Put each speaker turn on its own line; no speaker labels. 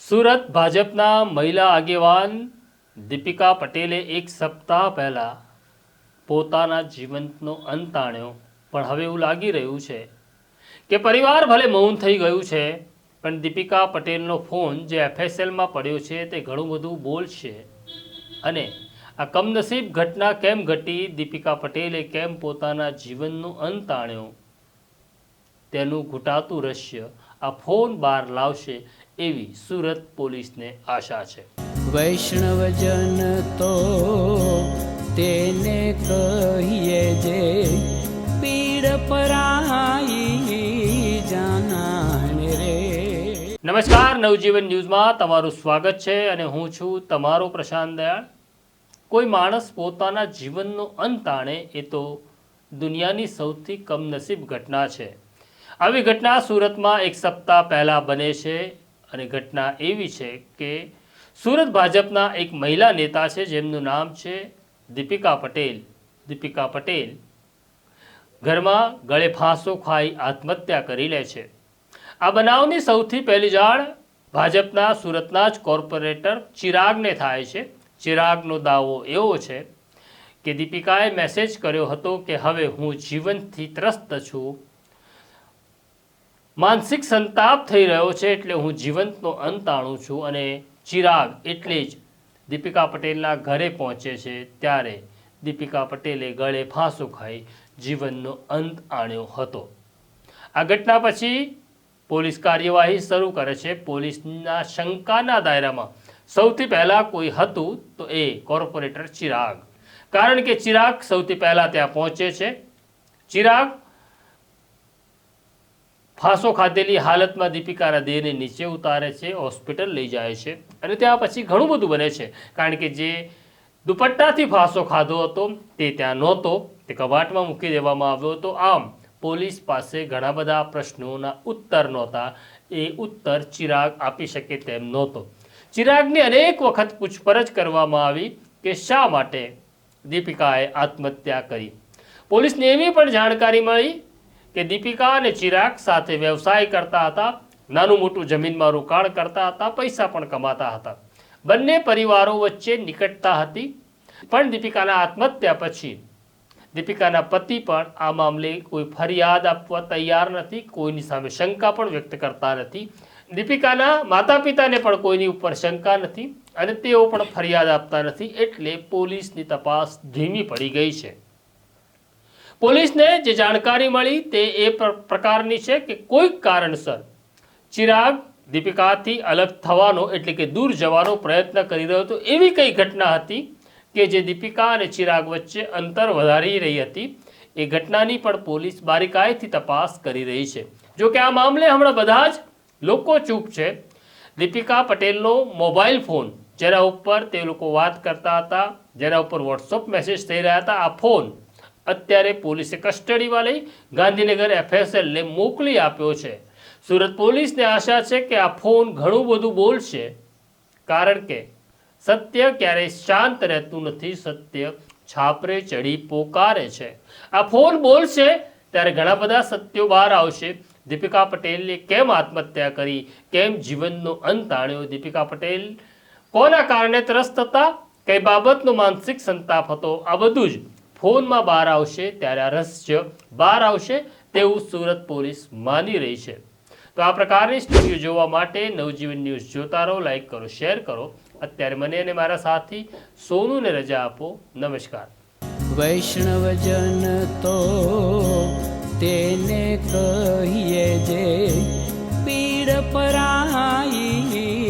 સુરત ભાજપના મહિલા આગેવાન દીપિકા પટેલે એક સપ્તાહ પહેલા પોતાના જીવનનો અંત આણ્યો, પણ હવે એવું લાગી રહ્યું છે કે પરિવાર ભલે મૌન થઈ ગયું છે, પણ દીપિકા પટેલનો ફોન જે FSLમાં પડ્યો છે તે ઘણું બધું બોલશે. અને આ કમનસીબ ઘટના કેમ ઘટી, દીપિકા પટેલે કેમ પોતાના જીવનનો અંત આણ્યો, તેનું ઘૂંટાતું રહસ્ય આ ફોન બહાર લાવશે એવી સુરત પોલીસને આશા છે.
વૈષ્ણવજન તો તેને કહીએ જે પીડ પરાઈ જાનાને રે.
નમસ્કાર, નવજીવન ન્યૂઝમાં તમારું સ્વાગત છે અને હું છું તમારો પ્રશાંત દયાળ. કોઈ માણસ પોતાના જીવનનો અંત આણે એ તો દુનિયાની સૌથી કમનસીબ ઘટના છે. આવી ઘટના સુરતમાં એક સપ્તાહ પહેલાં બને છે અને ઘટના એવી છે કે સુરત ભાજપના એક મહિલા નેતા છે જેમનું નામ છે દીપિકા પટેલ. દીપિકા પટેલ ઘરમાં ગળે ફાંસો ખાઈ આત્મહત્યા કરી લે છે. આ બનાવની સૌથી પહેલી જાણ ભાજપના સુરતના જ કોર્પોરેટર ચિરાગને થાય છે. ચિરાગનો દાવો એવો છે કે દીપિકાએ મેસેજ કર્યો હતો કે હવે હું જીવનથી ત્રસ્ત છું, માનસિક સંતાપ થઈ રહ્યો છે એટલે હું જીવનનો અંત આણું છું. અને ચિરાગ એટલે જ દીપિકા પટેલના ઘરે પહોંચે છે ત્યારે દીપિકા પટેલે ગળે ફાંસો ખાઈ જીવનનો અંત આણ્યો હતો. આ ઘટના પછી પોલીસ કાર્યવાહી શરૂ કરે છે. પોલીસના શંકાના દાયરામાં સૌથી પહેલાં કોઈ હતું તો એ કોર્પોરેટર ચિરાગ, કારણ કે ચિરાગ સૌથી પહેલાં ત્યાં પહોંચે છે. ચિરાગ ફાંસો ખાધેલી હાલતમાં દીપિકાના દેહને નીચે ઉતારે છે, હોસ્પિટલ લઈ જાય છે અને ત્યાં પછી ઘણું બધું બને છે, કારણ કે જે દુપટ્ટાથી ફાંસો ખાધો હતો તે ત્યાં નહોતો, તે કબાટમાં મૂકી દેવામાં આવ્યો હતો. આમ પોલીસ પાસે ઘણા બધા પ્રશ્નોના ઉત્તર નહોતા. એ ઉત્તર ચિરાગ આપી શકે તેમ નહોતો. ચિરાગની અનેક વખત પૂછપરછ કરવામાં આવી કે શા માટે દીપિકાએ આત્મહત્યા કરી. પોલીસને એવી પણ જાણકારી મળી કે દીપિકા અને ચિરાગ સાથે વ્યવસાય કરતા હતા, નાનું મોટું જમીનમાં રોકાણ કરતા હતા, પૈસા પણ કમાતા હતા. બંને પરિવારો વચ્ચે નિકટતા હતી. પણ દીપિકાના આત્મહત્યા પછી દીપિકાના પતિ પણ આ મામલે કોઈ ફરિયાદ આપવા તૈયાર નથી, કોઈની સામે શંકા પણ વ્યક્ત કરતા નથી. દીપિકાના માતા પિતાને પણ કોઈની ઉપર શંકા નથી અને તેઓ પણ ફરિયાદ આપતા નથી. એટલે પોલીસની તપાસ ધીમી પડી ગઈ છે. પોલીસને જે જાણકારી મળી તે એ પ્રકારની છે કે કોઈક કારણસર ચિરાગ દીપિકાથી અલગ થવાનો એટલે કે દૂર જવાનો પ્રયત્ન કરી રહ્યો હતો. એવી કઈ ઘટના હતી કે જે દીપિકા અને ચિરાગ વચ્ચે અંતર વધારી રહી હતી. એ ઘટનાની પણ પોલીસ બારીકાઈથી તપાસ કરી રહી છે. જો કે આ મામલે હમણાં બધા જ લોકો ચૂપ છે. દીપિકા પટેલનો મોબાઈલ ફોન જેના ઉપર તે લોકો વાત કરતા હતા, જેના ઉપર વોટ્સઅપ મેસેજ થઈ રહ્યા હતા, આ ફોન અત્યારે પોલીસે કસ્ટડીમાં લઈ ગાંધીનગર FSLને મોકલી આપ્યો છે. સુરત પોલીસને આશા છે કે આ ફોન ઘણું બધું બોલશે, કારણ કે સત્ય ક્યારેય શાંત રહેતું નથી, સત્ય છાપરે ચડી પોકારે છે. આ ફોન બોલશે ત્યારે ઘણા બધા સત્યો બહાર આવશે. દીપિકા પટેલે કેમ આત્મહત્યા કરી, કેમ જીવનનો અંત આણ્યો, દીપિકા પટેલ કોના કારણે ત્રસ્ત હતા, કઈ બાબતનો માનસિક સંતાપ હતો, આ બધું જ ફોનમાં બહાર આવશે ત્યારે આ રહસ્ય બહાર આવશે તેવું સુરત પોલીસ માની રહી છે. તો આ પ્રકારની સ્ટોરીઓ જોવા માટે નવજીવન ન્યૂઝ જોતા રહો, લાઈક કરો, શેર કરો. અત્યારે મને અને મારા સાથી સોનુને રજા આપો. નમસ્કાર.
વૈષ્ણવજન તો તેને કહીએ જે પીડ પરાઈ